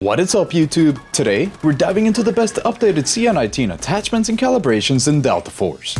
What is up, YouTube? Today, we're diving into the best updated CI-19 attachments and calibrations in Delta Force.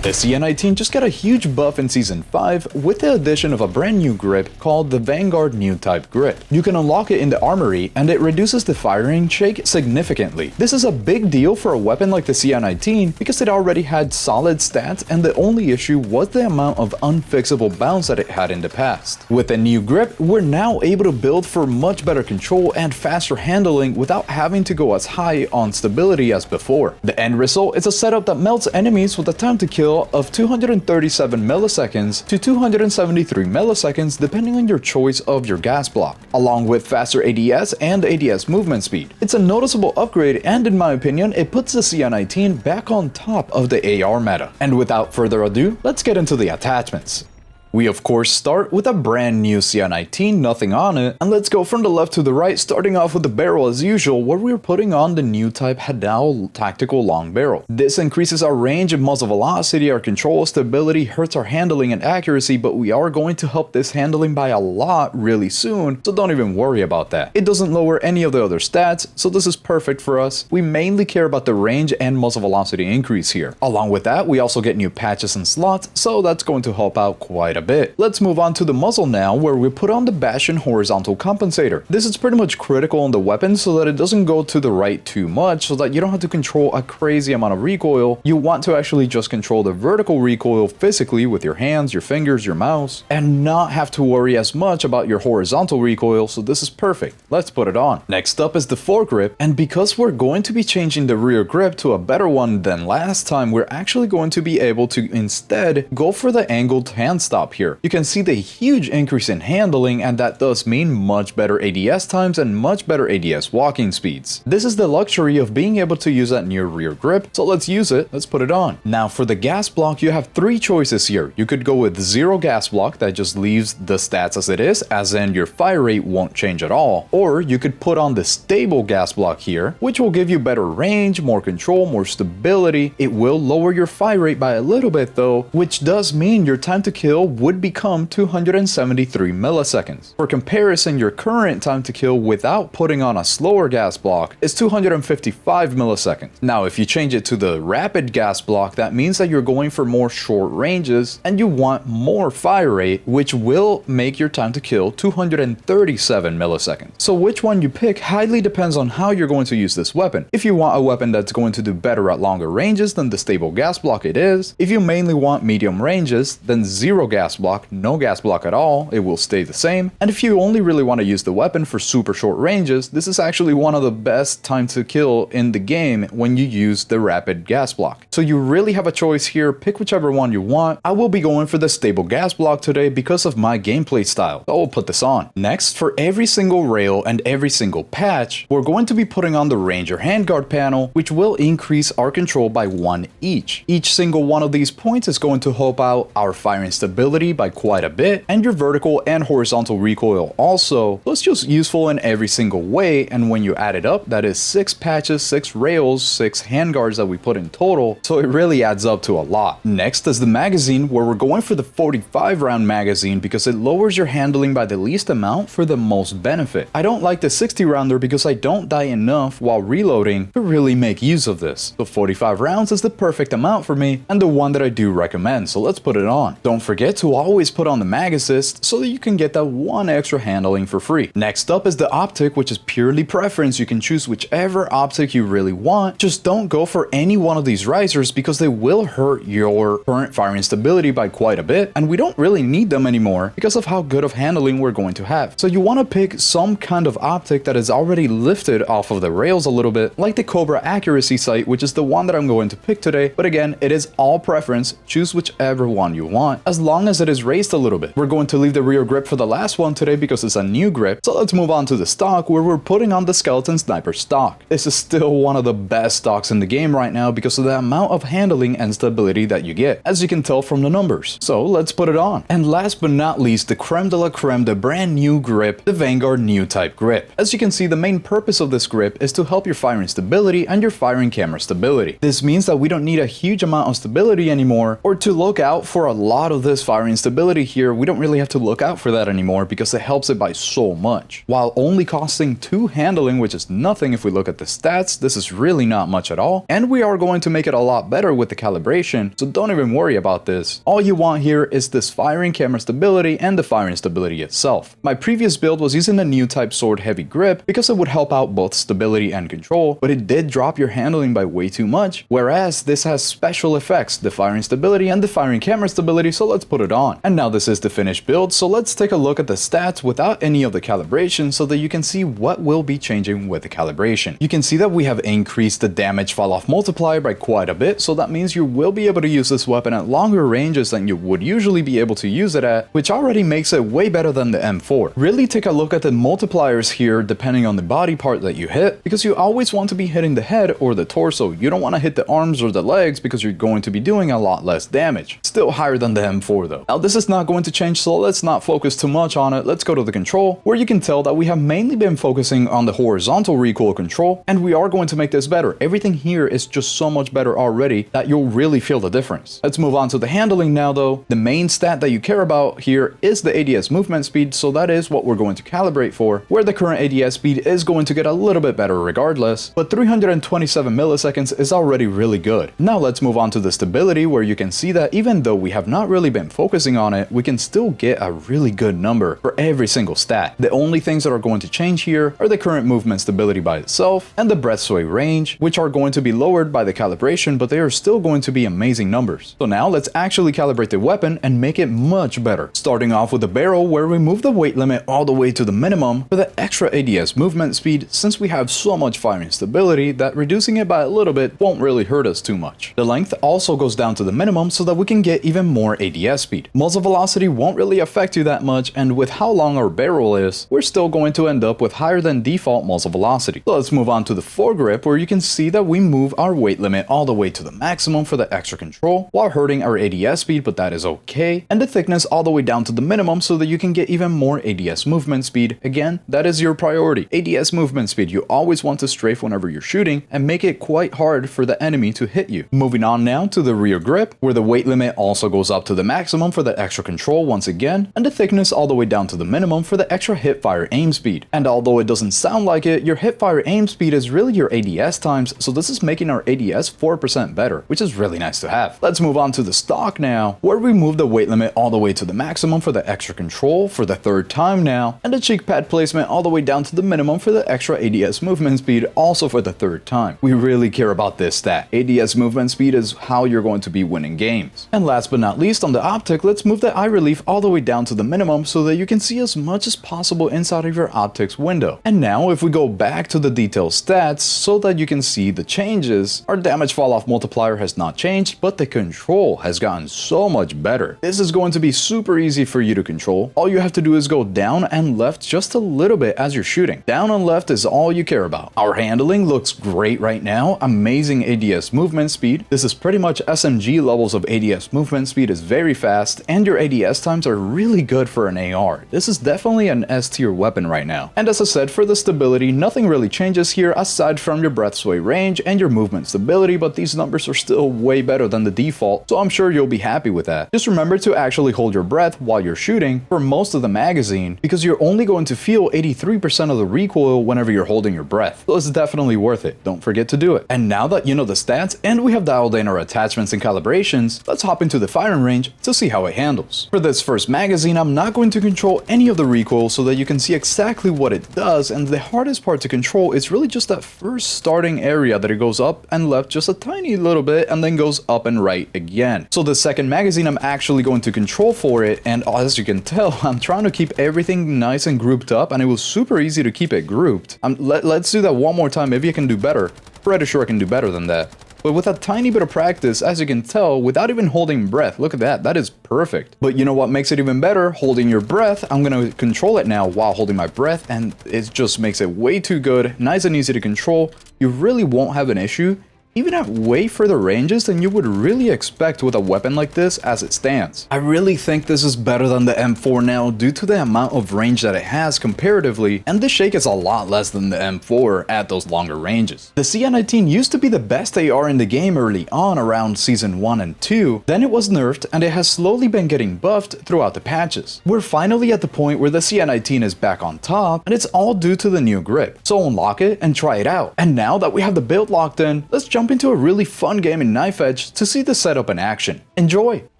The CI-19 just got a huge buff in Season 5 with the addition of a brand new grip called the Vanguard New Type Grip. You can unlock it in the armory and it reduces the firing shake significantly. This is a big deal for a weapon like the CI-19 because it already had solid stats and the only issue was the amount of unfixable bounce that it had in the past. With the new grip, we're now able to build for much better control and faster handling without having to go as high on stability as before. The end result is a setup that melts enemies with a time to kill of 237 milliseconds to 273 milliseconds depending on your choice of your gas block, along with faster ADS and ADS movement speed. It's a noticeable upgrade and in my opinion it puts the CI-19 back on top of the AR meta. And without further ado, let's get into the attachments. We of course start with a brand new CI-19, nothing on it, and let's go from the left to the right, starting off with the barrel as usual, where we're putting on the new type AuxOwl tactical long barrel. This increases our range and muzzle velocity, our control stability, hurts our handling and accuracy, but we are going to help this handling by a lot really soon, so don't even worry about that. It doesn't lower any of the other stats, so this is perfect for us. We mainly care about the range and muzzle velocity increase here. Along with that, we also get new patches and slots, so that's going to help out quite a bit. Let's move on to the muzzle now, where we put on the Bastion horizontal compensator. This is pretty much critical on the weapon so that it doesn't go to the right too much, so that you don't have to control a crazy amount of recoil. You want to actually just control the vertical recoil physically with your hands, your fingers, your mouse, and not have to worry as much about your horizontal recoil, so this is perfect. Let's put it on. Next up is the foregrip, and because we're going to be changing the rear grip to a better one than last time, we're actually going to be able to instead go for the angled hand stop here. You can see the huge increase in handling, and that does mean much better ADS times and much better ADS walking speeds. This is the luxury of being able to use that new rear grip, so let's use it. Let's put it on. Now for the gas block, you have three choices here. You could go with zero gas block that just leaves the stats as it is, as in your fire rate won't change at all, or you could put on the stable gas block here, which will give you better range, more control, more stability. It will lower your fire rate by a little bit though, which does mean your time to kill would become 273 milliseconds. For comparison, your current time to kill without putting on a slower gas block is 255 milliseconds. Now, if you change it to the rapid gas block, that means that you're going for more short ranges and you want more fire rate, which will make your time to kill 237 milliseconds. So which one you pick highly depends on how you're going to use this weapon. If you want a weapon that's going to do better at longer ranges, then the stable gas block it is. If you mainly want medium ranges, then zero gas block, no gas block at all, it will stay the same. And if you only really want to use the weapon for super short ranges, this is actually one of the best time to kill in the game when you use the rapid gas block. So you really have a choice here, pick whichever one you want. I will be going for the stable gas block today because of my gameplay style, so I'll put this on. Next, for every single rail and every single patch, we're going to be putting on the Ranger handguard panel, which will increase our control by 1 each. Each single one of these points is going to help out our firing stability by quite a bit, and your vertical and horizontal recoil also. So it's just useful in every single way, and when you add it up, that is 6 patches, 6 rails, 6 handguards that we put in total, so it really adds up to a lot. Next is the magazine, where we're going for the 45 round magazine because it lowers your handling by the least amount for the most benefit. I don't like the 60 rounder because I don't die enough while reloading to really make use of this. So 45 rounds is the perfect amount for me and the one that I do recommend, so let's put it on. Don't forget to always put on the mag assist so that you can get that one extra handling for free. Next up is the optic, which is purely preference. You can choose whichever optic you really want. Just don't go for any one of these risers because they will hurt your current firing stability by quite a bit, and we don't really need them anymore because of how good of handling we're going to have. So you want to pick some kind of optic that is already lifted off of the rails a little bit, like the Cobra accuracy sight, which is the one that I'm going to pick today. But again, it is all preference. Choose whichever one you want, as long as as it is raised a little bit. We're going to leave the rear grip for the last one today because it's a new grip, so let's move on to the stock where we're putting on the Skeleton Sniper stock. This is still one of the best stocks in the game right now because of the amount of handling and stability that you get, as you can tell from the numbers. So let's put it on. And last but not least, the creme de la creme, the brand new grip, the Vanguard new type grip. As you can see, the main purpose of this grip is to help your firing stability and your firing camera stability. This means that we don't need a huge amount of stability anymore, or to look out for a lot of this firing stability here. We don't really have to look out for that anymore because it helps it by so much. While only costing 2 handling, which is nothing if we look at the stats, this is really not much at all. And we are going to make it a lot better with the calibration, so don't even worry about this. All you want here is this firing camera stability and the firing stability itself. My previous build was using a new type sword heavy grip because it would help out both stability and control, but it did drop your handling by way too much, whereas this has special effects, the firing stability and the firing camera stability, so let's put it on. And now this is the finished build, so let's take a look at the stats without any of the calibration so that you can see what will be changing with the calibration. You can see that we have increased the damage fall off multiplier by quite a bit, so that means you will be able to use this weapon at longer ranges than you would usually be able to use it at, which already makes it way better than the M4. Really take a look at the multipliers here depending on the body part that you hit, because you always want to be hitting the head or the torso. You don't want to hit the arms or the legs because you're going to be doing a lot less damage. Still higher than the M4 though. Now this is not going to change, so let's not focus too much on it. Let's go to the control, where you can tell that we have mainly been focusing on the horizontal recoil control, and we are going to make this better. Everything here is just so much better already that you'll really feel the difference. Let's move on to the handling now though. The main stat that you care about here is the ADS movement speed, so that is what we're going to calibrate for, where the current ADS speed is going to get a little bit better regardless, but 327 milliseconds is already really good. Now let's move on to the stability, where you can see that even though we have not really been focusing on it, we can still get a really good number for every single stat. The only things that are going to change here are the current movement stability by itself and the breath sway range, which are going to be lowered by the calibration, but they are still going to be amazing numbers. So now let's actually calibrate the weapon and make it much better. Starting off with the barrel, where we move the weight limit all the way to the minimum for the extra ADS movement speed, since we have so much firing stability that reducing it by a little bit won't really hurt us too much. The length also goes down to the minimum so that we can get even more ADS speed. Muzzle velocity won't really affect you that much, and with how long our barrel is, we're still going to end up with higher than default muzzle velocity. So let's move on to the foregrip, where you can see that we move our weight limit all the way to the maximum for the extra control while hurting our ADS speed, but that is okay, and the thickness all the way down to the minimum so that you can get even more ADS movement speed. Again, that is your priority. ADS movement speed, you always want to strafe whenever you're shooting and make it quite hard for the enemy to hit you. Moving on now to the rear grip, where the weight limit also goes up to the maximum for the extra control once again, and the thickness all the way down to the minimum for the extra hipfire aim speed. And although it doesn't sound like it, your hipfire aim speed is really your ADS times, so this is making our ADS 4% better, which is really nice to have. Let's move on to the stock now, where we move the weight limit all the way to the maximum for the extra control for the 3rd time now, and the cheek pad placement all the way down to the minimum for the extra ADS movement speed also for the 3rd time. We really care about this stat. ADS movement speed is how you're going to be winning games. And last but not least, on the optic, let's move the eye relief all the way down to the minimum so that you can see as much as possible inside of your optics window. And now if we go back to the detailed stats so that you can see the changes, our damage fall off multiplier has not changed, but the control has gotten so much better. This is going to be super easy for you to control. All you have to do is go down and left just a little bit as you're shooting. Down and left is all you care about. Our handling looks great right now. Amazing ADS movement speed. This is pretty much SMG levels of ADS movement speed, is very fast, and your ADS times are really good for an AR. This is definitely an S tier weapon right now. And as I said, for the stability, nothing really changes here aside from your breath sway range and your movement stability, but these numbers are still way better than the default, so I'm sure you'll be happy with that. Just remember to actually hold your breath while you're shooting for most of the magazine, because you're only going to feel 83% of the recoil whenever you're holding your breath. So it's definitely worth it. Don't forget to do it. And now that you know the stats and we have dialed in our attachments and calibrations, let's hop into the firing range to see how it handles. For this first magazine, I'm not going to control any of the recoil so that you can see exactly what it does, and the hardest part to control is really just that first starting area that it goes up and left just a tiny little bit and then goes up and right again. So the second magazine, I'm actually going to control for it, and as you can tell, I'm trying to keep everything nice and grouped up, and it was super easy to keep it grouped. Let's do that one more time. Maybe I can do better. Pretty sure I can do better than that. but with a tiny bit of practice, as you can tell, without even holding breath. Look at that, that is perfect. But you know what makes it even better? Holding your breath. I'm gonna control it now while holding my breath, and it just makes it way too good, nice and easy to control. You really won't have an issue, even at way further ranges than you would really expect with a weapon like this as it stands. I really think this is better than the M4 now due to the amount of range that it has comparatively, and the shake is a lot less than the M4 at those longer ranges. The CI-19 used to be the best AR in the game early on around Season 1 and 2, then it was nerfed and it has slowly been getting buffed throughout the patches. We're finally at the point where the CI-19 is back on top, and it's all due to the new grip. So unlock it and try it out. And now that we have the build locked in, let's jump into a really fun game in Knife Edge to see the setup in action. Enjoy!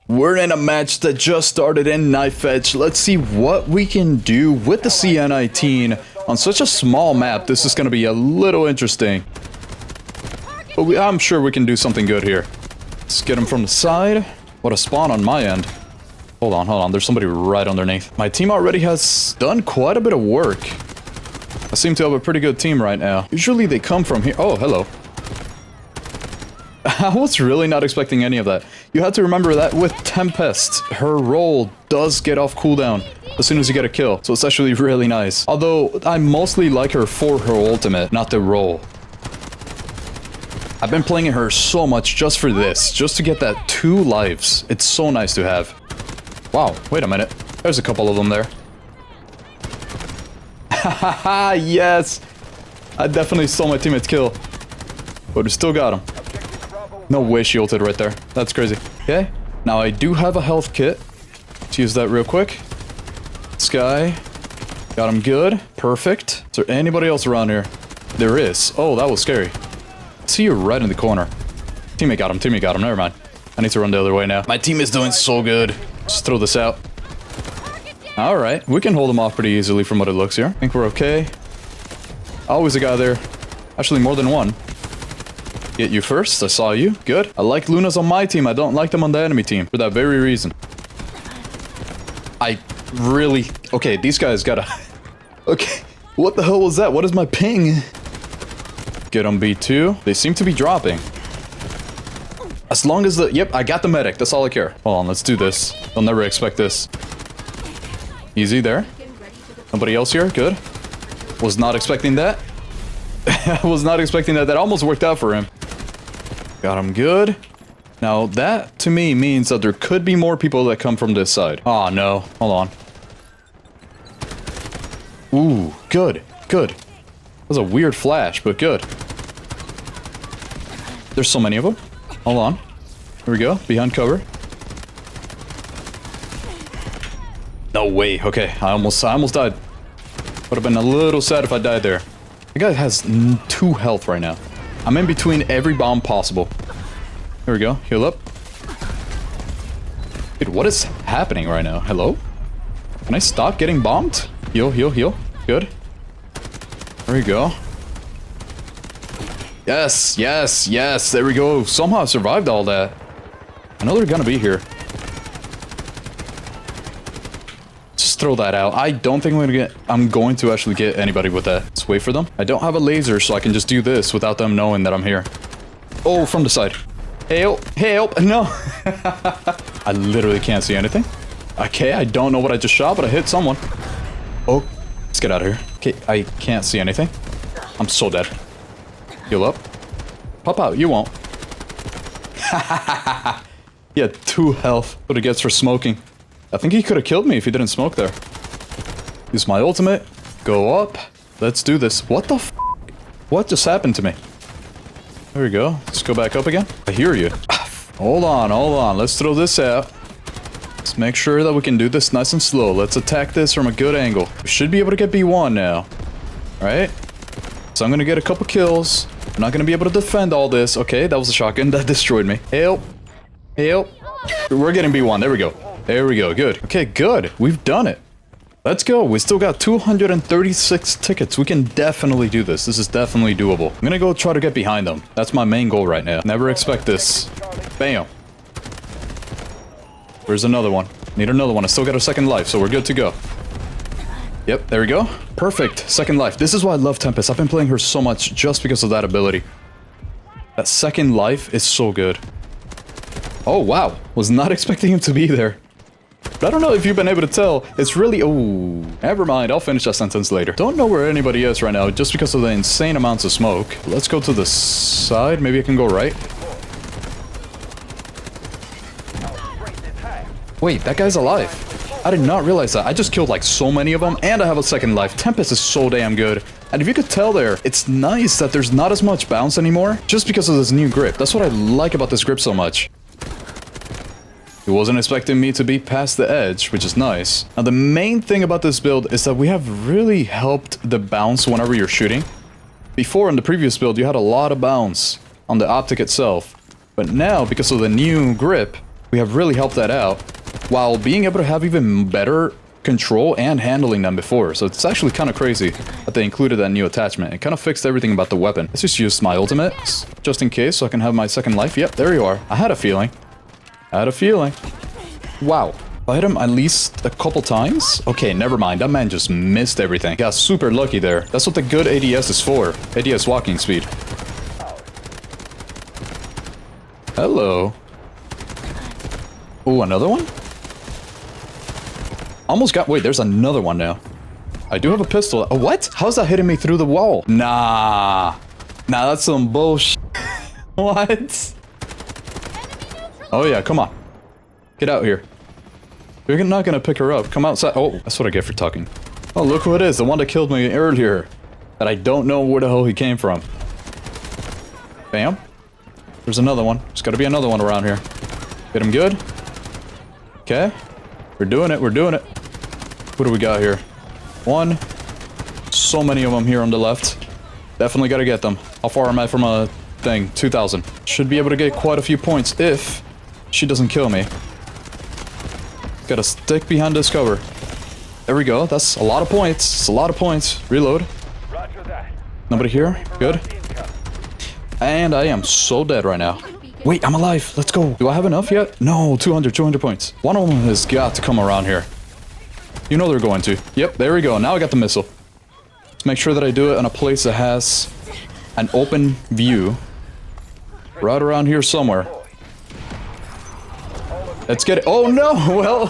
We're in a match that just started in Knife Edge. Let's see what we can do with the CI-19 on such a small map. This is going to be a little interesting. But I'm sure we can do something good here. Let's get him from the side. What a spawn on my end. Hold on. There's somebody right underneath. My team already has done quite a bit of work. I seem to have a pretty good team right now. Usually they come from here. Oh, hello. I was really not expecting any of that. You have to remember that with Tempest, her roll does get off cooldown as soon as you get a kill, so it's actually really nice. Although, I mostly like her for her ultimate, not the roll. I've been playing her so much just for this, just to get that 2 lives. It's so nice to have. Wow, wait a minute. There's a couple of them there. Hahaha, yes! I definitely stole my teammate's kill. But we still got him. No way she ulted right there. That's crazy. Okay. Now I do have a health kit. Let's use that real quick. This guy. Got him good. Perfect. Is there anybody else around here? There is. Oh, that was scary. I see you right in the corner. Teammate got him. Teammate got him. Never mind. I need to run the other way now. My team is doing so good. Just throw this out. Alright. We can hold him off pretty easily from what it looks here. I think we're okay. Always a guy there. Actually, more than one. Get you first. I saw you. Good. I like Lunas on my team. I don't like them on the enemy team for that very reason. I really... Okay, these guys gotta... Okay. What the hell was that? What is my ping? Get on B2. They seem to be dropping. As long as the... Yep, I got the medic. That's all I care. Hold on, let's do this. They'll never expect this. Easy there. Nobody else here? Good. Was not expecting that. I was not expecting that. That almost worked out for him. Got him good. Now, that to me means that there could be more people that come from this side. Oh, no. Hold on. Ooh, good. Good. That was a weird flash, but good. There's so many of them. Hold on. Here we go. Behind cover. No way. Okay, I almost died. Would have been a little sad if I died there. The guy has 2 health right now. I'm in between every bomb possible. Here we go. Heal up. Dude, what is happening right now? Hello? Can I stop getting bombed? Heal, heal, heal. Good. There we go. Yes, yes, yes. There we go. Somehow I survived all that. I know they're gonna be here. Just throw that out. I don't think I'm going to actually get anybody with that. Let's wait for them. I don't have a laser, so I can just do this without them knowing that I'm here. Oh, from the side. Help, help, no. I literally can't see anything. Okay, I don't know what I just shot, but I hit someone. Oh, let's get out of here. Okay, I can't see anything. I'm so dead. Heal up. Pop out, you won't. He had 2 health. What it gets for smoking. I think he could have killed me if he didn't smoke there. Use my ultimate. Go up. Let's do this. What the f***? What just happened to me? There we go. Let's go back up again. I hear you. Hold on, hold on. Let's throw this out. Let's make sure that we can do this nice and slow. Let's attack this from a good angle. We should be able to get B1 now. Alright. So I'm gonna get a couple kills. I'm not gonna be able to defend all this. Okay, that was a shotgun. That destroyed me. Help. Help. We're getting B1. There we go. There we go. Good. Okay, good. We've done it. Let's go. We still got 236 tickets. We can definitely do this. This is definitely doable. I'm gonna go try to get behind them. That's my main goal right now. Never expect this. Bam. Where's another one? Need another one. I still got a second life, so we're good to go. Yep, there we go. Perfect. Second life. This is why I love Tempest. I've been playing her so much just because of that ability. That second life is so good. Oh, wow. Was not expecting him to be there. But I don't know if you've been able to tell. It's really... Oh, never mind. I'll finish that sentence later. Don't know where anybody is right now just because of the insane amounts of smoke. Let's go to the side. Maybe I can go right. Wait, that guy's alive. I did not realize that. I just killed like so many of them and I have a second life. Tempest is so damn good. And if you could tell there, it's nice that there's not as much bounce anymore just because of this new grip. That's what I like about this grip so much. He wasn't expecting me to be past the edge, which is nice. Now the main thing about this build is that we have really helped the bounce whenever you're shooting. Before in the previous build you had a lot of bounce on the optic itself. But now because of the new grip, we have really helped that out. While being able to have even better control and handling than before. So it's actually kind of crazy that they included that new attachment. It kind of fixed everything about the weapon. Let's just use my ultimate, just in case, so I can have my second life. Yep, there you are. I had a feeling. Wow. I hit him at least a couple times? Okay, never mind. That man just missed everything. Got super lucky there. That's what the good ADS is for. ADS walking speed. Hello. Oh, another one? Almost got... Wait, there's another one now. I do have a pistol. Oh, what? How's that hitting me through the wall? Nah. Nah, that's some bullshit. What? Oh yeah, come on. Get out here. You're not gonna pick her up. Come outside. Oh, that's what I get for talking. Oh, look who it is. The one that killed me earlier. That I don't know where the hell he came from. Bam. There's another one. There's gotta be another one around here. Hit him good. Okay. We're doing it. We're doing it. What do we got here? One. So many of them here on the left. Definitely gotta get them. How far am I from a thing? 2,000. Should be able to get quite a few points if she doesn't kill me. Gotta stick behind this cover. There we go. That's a lot of points. It's a lot of points. Reload. Nobody here? Good. And I am so dead right now. Wait, I'm alive. Let's go. Do I have enough yet? No, 200 points. One of them has got to come around here. You know they're going to. Yep, there we go. Now I got the missile. Let's make sure that I do it in a place that has an open view. Right around here somewhere. Let's get it. Oh no! Well,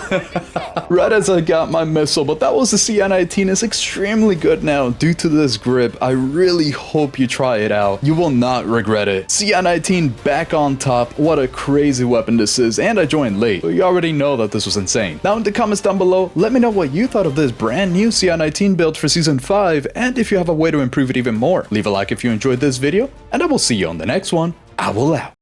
right as I got my missile, but that was the CI-19. It's extremely good now due to this grip. I really hope you try it out. You will not regret it. CI-19 back on top. What a crazy weapon this is. And I joined late, so you already know that this was insane. Now in the comments down below, let me know what you thought of this brand new CI-19 build for Season 5, and if you have a way to improve it even more. Leave a like if you enjoyed this video, and I will see you on the next one. AuxOwl out.